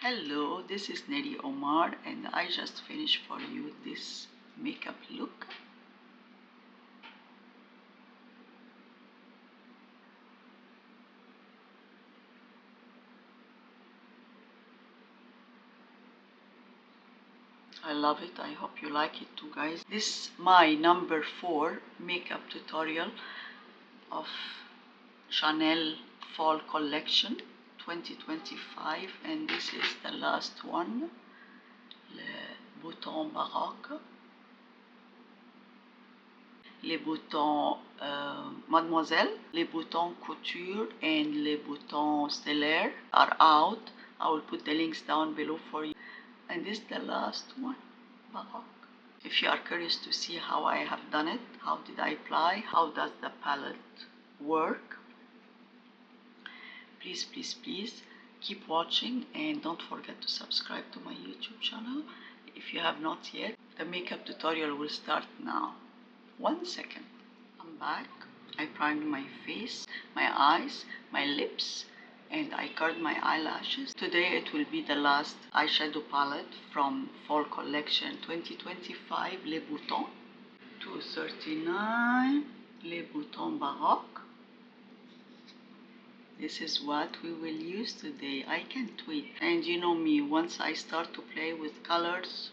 Hello, this is Neri Omar and I just finished for you this makeup look. I love it. I hope you like it too, guys. This is my number 4 makeup tutorial of Chanel Fall Collection 2025, and this is the last one, le Boutons Baroque, les boutons Mademoiselle, les boutons Couture, and les boutons Stellaire are out. I will put the links down below for you. And this is the last one, Baroque. If you are curious to see how I have done it, how did I apply, how does the palette work, please keep watching and don't forget to subscribe to my YouTube channel if you have not yet. The makeup tutorial will start now. 1 second. I'm back. I primed my face, my eyes, my lips, and I curled my eyelashes. Today it will be the last eyeshadow palette from Fall Collection 2025, Les Boutons. 239, Les Boutons Baroque. This is what we will use today. I can't wait. And you know me, once I start to play with colors,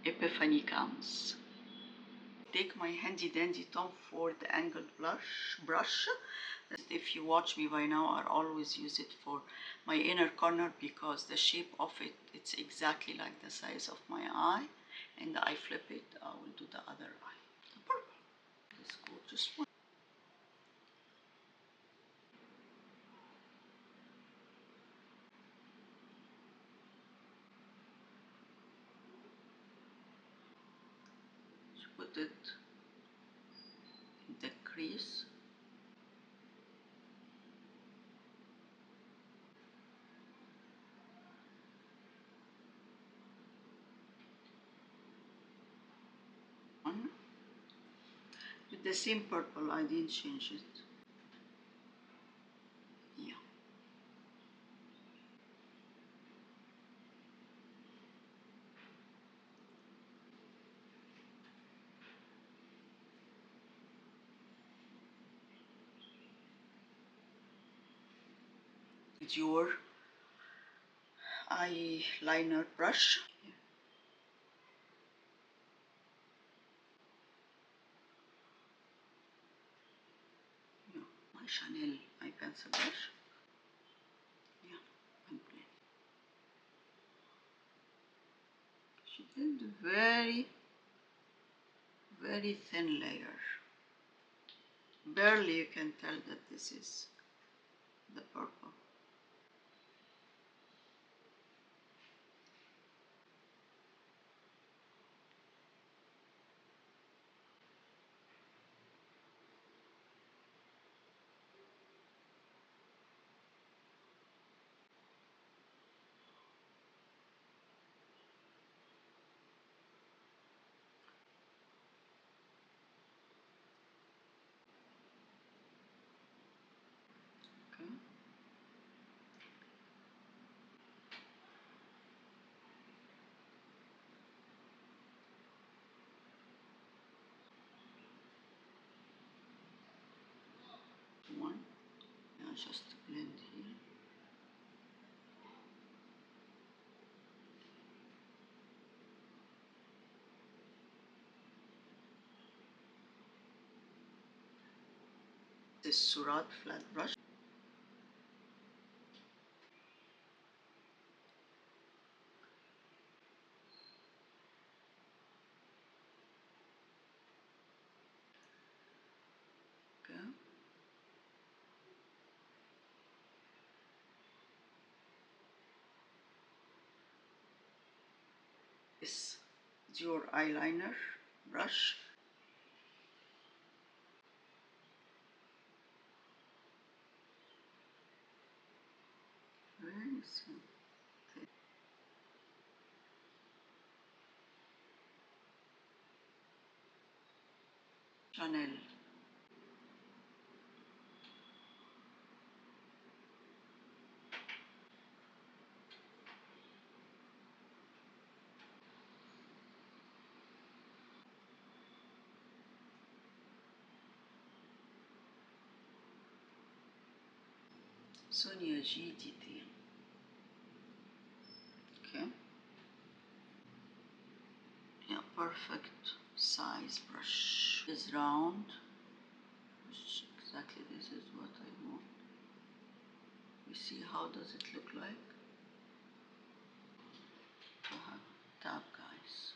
epiphany comes. Take my handy dandy Tom Ford angled brush. If you watch me by now, I always use it for my inner corner because the shape of it, it's exactly like the size of my eye. And I flip it, I will do the other eye. The purple. This gorgeous one. Put it in the crease. With the same purple, I didn't change it. Yeah. With your eyeliner brush. Yeah. My Chanel eye pencil brush. Yeah, and blend. She did a very thin layer. Barely you can tell that this is the purple. Okay. One. Now just blend here. This Surat flat brush. Okay. This is your eyeliner brush. Very simple. Chanel. Sonia G detail. Okay. Yeah, perfect size brush. Is round. Exactly, this is what I want. We see how does it look like. Tab, guys.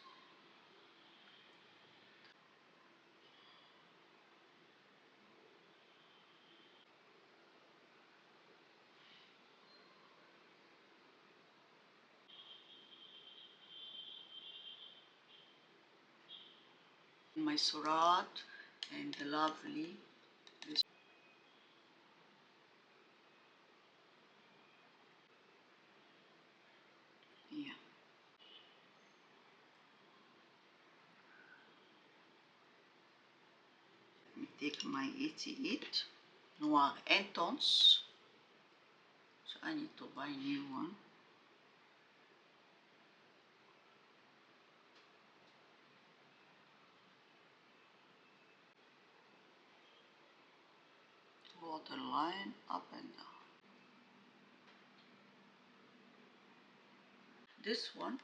My Surat and the lovely. This, yeah. Let me take my 88 Noir Intense. So I need to buy a new one. Waterline up and down. This one,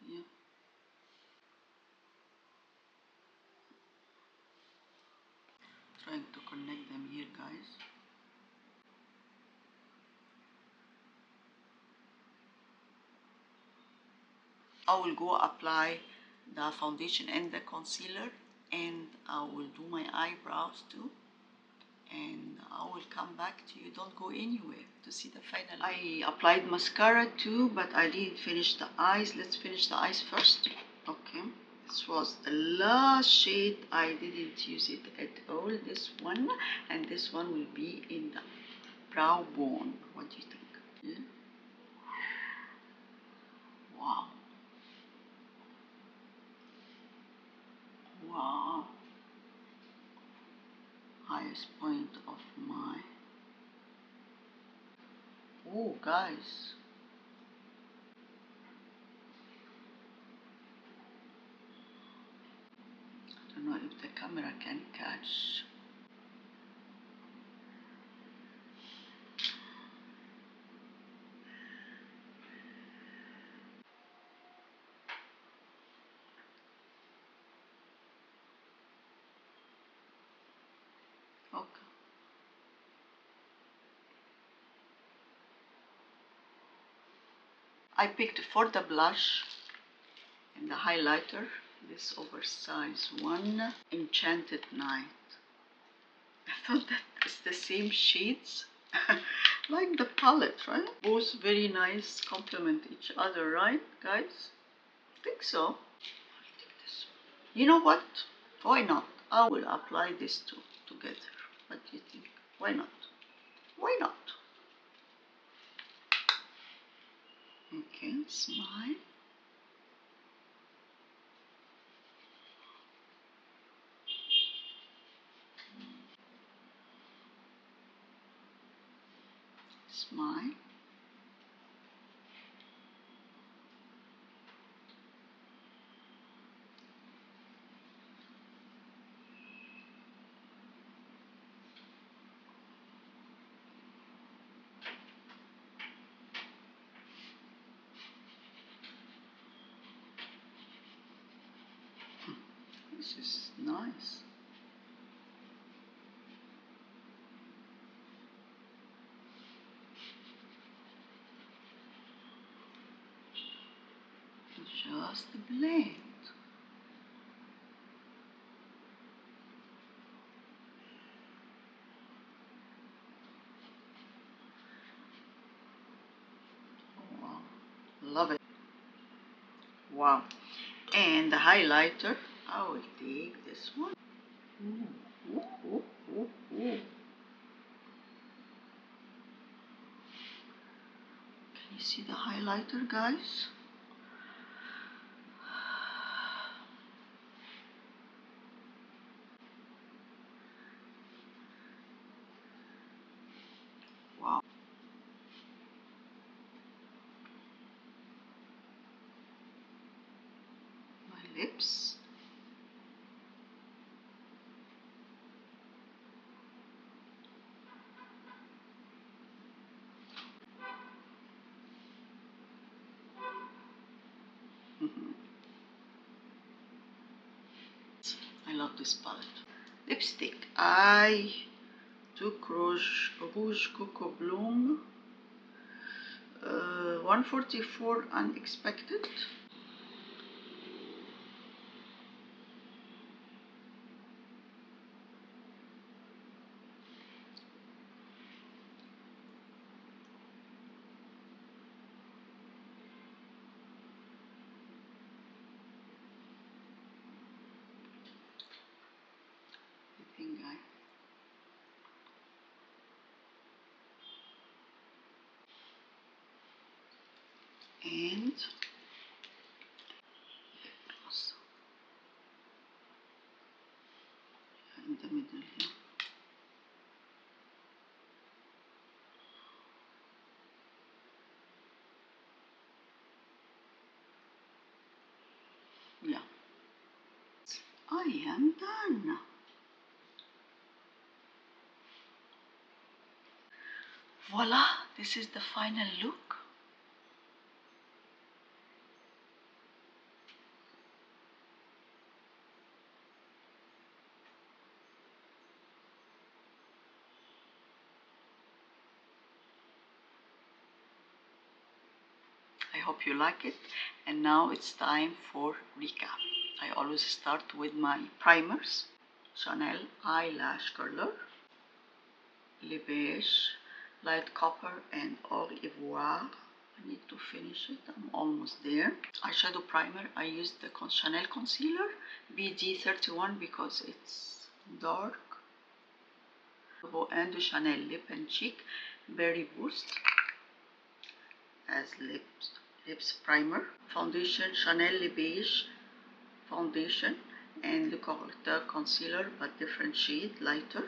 yeah. Trying to connect them here, guys. I will go apply the foundation and the concealer, and I will do my eyebrows too, and I will come back to you. Don't go anywhere to see the final. I applied mascara too, but I didn't finish the eyes. Let's finish the eyes first. Okay, this was the last shade. I didn't use it at all, this one, and this one will be in the brow bone. What do you think? Yeah? Wow. Wow. Highest point of my... Oh, guys. I don't know if the camera can catch. Okay. I picked for the blush and the highlighter this oversized one, Enchanted Night. I thought that it's the same shades like the palette, right? Both very nice, complement each other, right, guys? I think so. I'll take this one. You know what? Why not? I will apply these two together. What do you think? Why not? Why not? Okay, smile. Smile. This is nice. Just blend. Oh, wow. Love it. Wow. And the highlighter, I will take this one. Ooh, ooh, ooh, ooh, ooh. Can you see the highlighter, guys? Wow. My lips. love this palette. Lipstick. I took Rouge Coco Bloom 144 Unexpected. I think and in the middle here. Yeah, I am done. Voila, this is the final look. I hope you like it, and now it's time for recap. I always start with my primers. Chanel Eyelash Curler, Le Beige, Light Copper and Or Ivoire. I need to finish it, I'm almost there. Eyeshadow primer, I used the Chanel Concealer BD31 because it's dark. And the Chanel Lip and Cheek Berry Boost as lips primer. Foundation Chanel Le Beige foundation and the Correcteur concealer but different shade, lighter.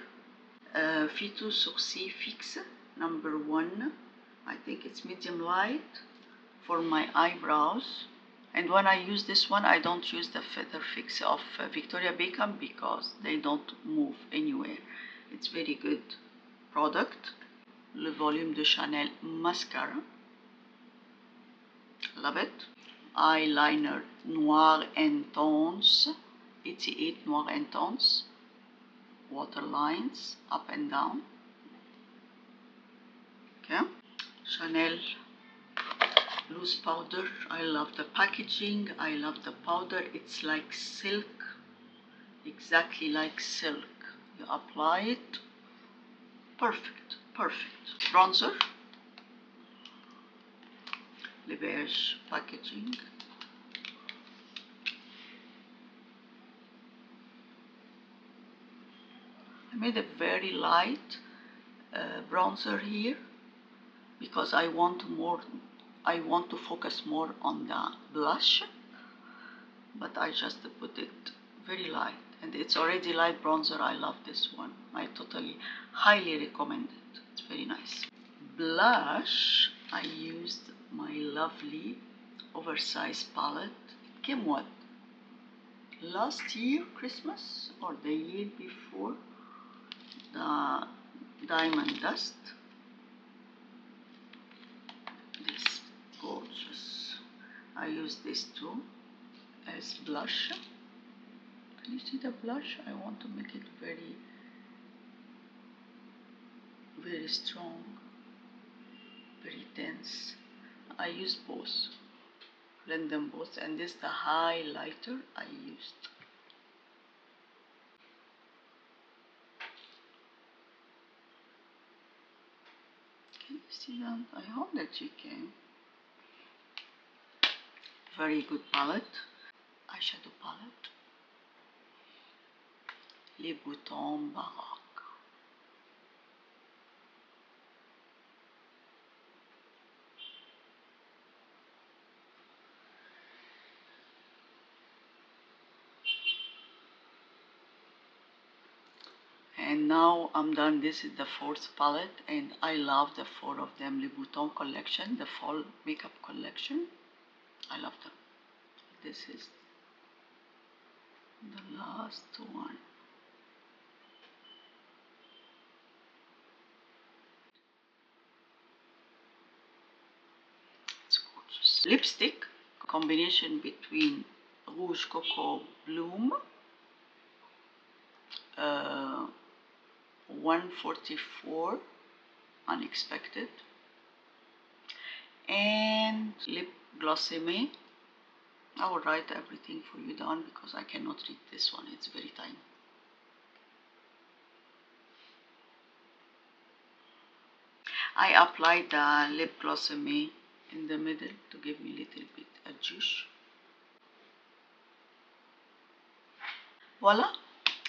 Phyto-Sourcils Fix number 1. I think it's medium light for my eyebrows. And when I use this one, I don't use the Feather Fix of Victoria Beckham because they don't move anywhere. It's very good product. Le Volume de Chanel Mascara. Love it. Eyeliner Noir Intense 88 Noir Intense. Water lines up and down. Okay. Chanel loose powder. I love the packaging. I love the powder. It's like silk. Exactly like silk. You apply it. Perfect. Perfect. Bronzer. Le Beige packaging. I made a very light bronzer here because I want to focus more on the blush, but I just put it very light, and it's already light bronzer. I love this one. I totally highly recommend it. It's very nice. Blush, I used my lovely oversized palette. It came what? Last year Christmas or the year before? The Diamond Dust. This gorgeous. I use this too as blush. Can you see the blush? I want to make it very, very strong, very dense. I use both, blend them both, and this is the highlighter I used. Can you see that? I hope that you can. Very good palette. Eyeshadow palette. Les Boutons Baroque. And now I'm done. This is the fourth palette, and I love the four of them. Le Boutons collection, the fall makeup collection. I love them. This is the last one. It's gorgeous. Lipstick, combination between Rouge Coco Bloom 144 Unexpected, and Lip Glossime. I will write everything for you down because I cannot read this one, it's very tiny. I applied the Lip Glossime in the middle to give me a little bit a juice. Voila,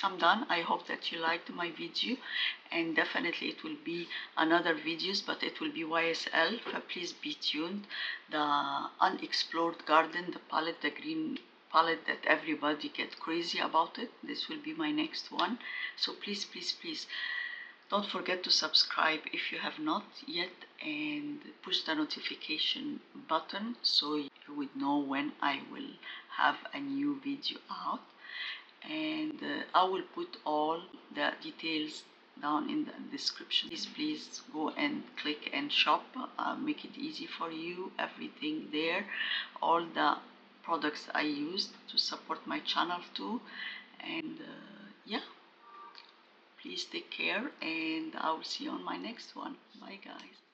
I'm done. I hope that you liked my video, and definitely it will be another videos, but it will be YSL, so please be tuned. The Unexplored Garden, the palette, the green palette that everybody get crazy about it, this will be my next one. So please, please, please don't forget to subscribe if you have not yet, and push the notification button so you would know when I will have a new video out. And I will put all the details down in the description. Please go and click and shop, make it easy for you, everything there, all the products I used to support my channel too. And yeah, please take care, and I will see you on my next one. Bye guys.